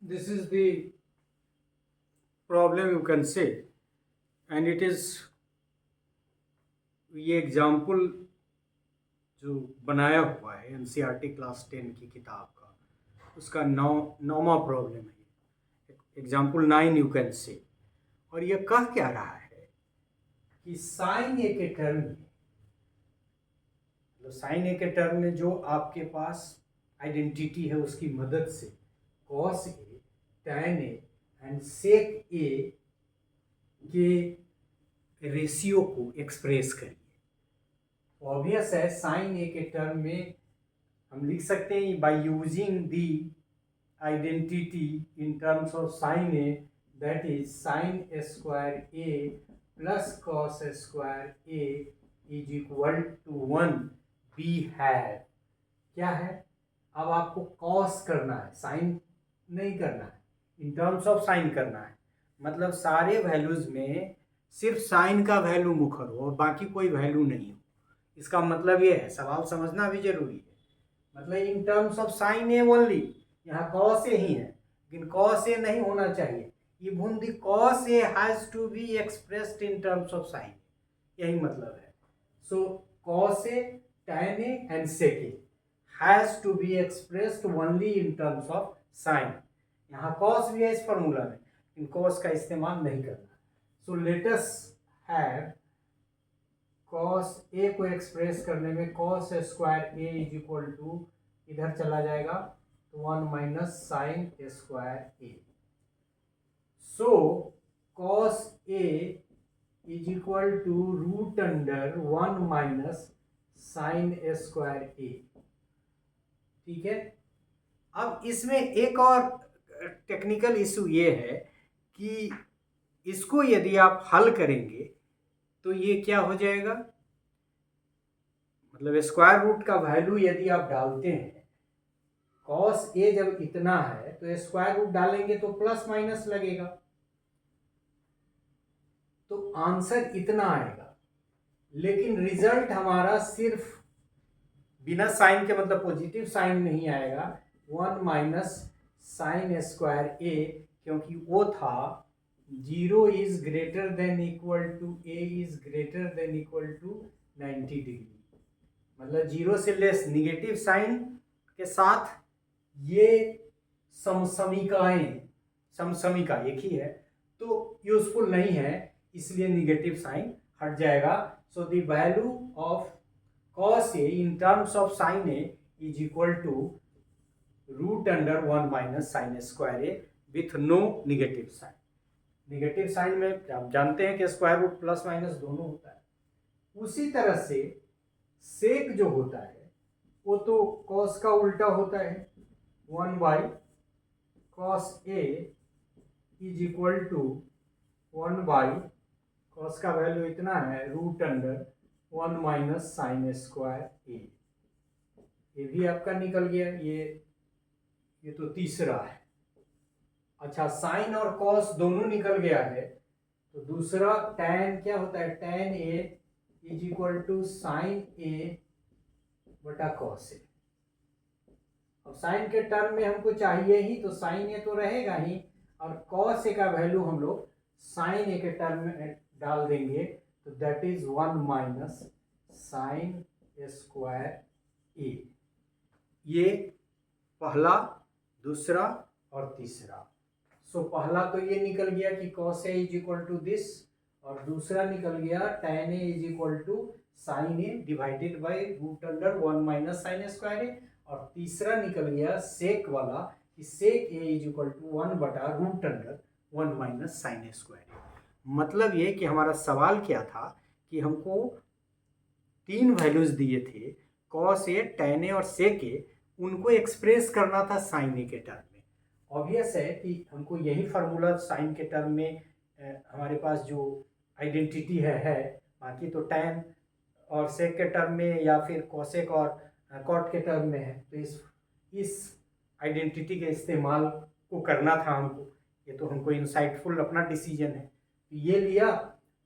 this is the problem you can say, and it is ये example जो बनाया हुआ है एनसीईआरटी क्लास 10 की किताब का, उसका नौवा प्रॉब्लम है। Example 9 you can say. और ये कह क्या रहा है कि साइन ए के टर्म में, मतलब साइन ए के टर्म में जो आपके पास आइडेंटिटी है उसकी मदद से cos A, tan A and sec A के रेशियो को एक्सप्रेस करिए। ऑब्वियस है, साइन ए के टर्म में हम लिख सकते हैं by using the identity in terms of sine A, that is sine square A plus cos square A is equal to 1। Behave क्या है, अब आपको कॉस करना है, साइन नहीं करना है, इन टर्म्स ऑफ साइन करना है। मतलब सारे वैल्यूज में सिर्फ साइन का वैल्यू मुखर हो और बाकी कोई वैल्यू नहीं हो। इसका मतलब ये है, सवाल समझना भी जरूरी है। मतलब in terms of sine A only, यहाँ कॉस ए ही है, लेकिन कॉस ए नहीं होना चाहिए। Even the cos A has to be expressed in terms of sine, यही मतलब है। So cos A, tan A and sec A has to be expressed only in terms of sine. यहाँ cos भी है इस फॉर्मूला में, इन cos का इस्तेमाल नहीं करना। So let us have cos A को एक्सप्रेस करने में cos square A is equal to, इधर चला जाएगा तो 1 minus sine square A. So cos A is equal to root under 1 minus sine square A. ठीक है। अब इसमें एक और टेक्निकल इशू ये है कि इसको यदि आप हल करेंगे तो ये क्या हो जाएगा, मतलब स्क्वायर रूट का वैल्यू यदि आप डालते हैं, कॉस ए जब इतना है तो स्क्वायर रूट डालेंगे तो प्लस माइनस लगेगा, तो आंसर इतना आएगा। लेकिन रिजल्ट हमारा सिर्फ बिना साइन के, मतलब पॉजिटिव साइन नहीं आएगा, 1 माइनस साइन स्क्वायर ए, क्योंकि वो था 0 is greater than equal to A is greater than equal to 90 degree. मतलब 0 से लेस निगेटिव साइन के साथ ये समसमिका एक ही है, तो यूजफुल नहीं है, इसलिए निगेटिव साइन हट जाएगा। So the value of cos a in terms of sin a is equal to root under 1 minus sin square a with no negative sign। Negative sign में आप जानते हैं कि स्क्वायर रूट प्लस माइनस दोनों होता है। उसी तरह से सेक जो होता है वो तो कॉस का उल्टा होता है, 1 by cos A is equal to 1 by cos का वैल्यू इतना है root under 1 minus sine square A. ये भी आपका निकल गया, ये तो तीसरा है। अच्छा, साइन और कॉस दोनों निकल गया है, तो दूसरा टैन क्या होता है, tan A is equal to sine A बटा कॉस ए। अब साइन के टर्म में हमको चाहिए ही, तो साइन ए तो रहेगा ही, और कॉस ए का वैल्यू हम लोग साइन ए के टर्म में डाल देंगे, तो that is 1 minus sine square A. ये पहला, दूसरा और तीसरा। सो पहला तो ये निकल गया कि cos a is equal to this, और दूसरा निकल गया tan a is equal to sine A divided by root under 1 minus sine square A, और तीसरा निकल गया सेक वाला कि sec a is equal to 1 बटा root under 1 minus sine square A. मतलब ये कि हमारा सवाल क्या था कि हमको 3 वैल्यूज दिए थे, कॉस ए, टैन ए और सेक ए, उनको एक्सप्रेस करना था साइन ए के टर्म में। ऑब्वियस है कि हमको यही फार्मूला साइन के टर्म में हमारे पास जो आइडेंटिटी है, बाकी तो टैन और सेक के टर्म में या फिर कॉसेक और कॉट के टर्म में है, तो इस आइडेंटिटी के इस्तेमाल को करना था हमको। ये तो हमको इंसाइटफुल अपना डिसीजन है, ये लिया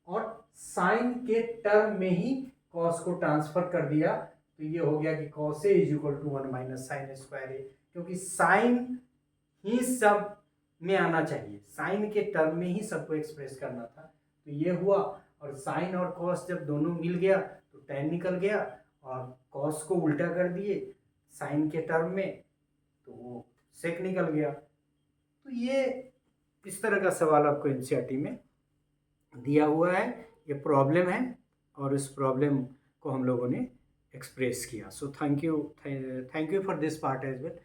और साइन के टर्म में ही कॉस को ट्रांसफर कर दिया, तो ये हो गया कि cos A is equal to 1 minus sine square A, क्योंकि साइन ही सब में आना चाहिए, साइन के टर्म में ही सबको एक्सप्रेस करना था। तो ये हुआ, और साइन और कॉस जब दोनों मिल गया तो टेन निकल गया, और कॉस को उल्टा कर दिए साइन के टर्म में तो वो सेक निकल गया। तो ये इस तरह का सवाल आपको एनसीईआरटी में दिया हुआ है, ये प्रॉब्लम है, और इस प्रॉब्लम को हम लोगों ने एक्सप्रेस किया। So thank you for this part as well.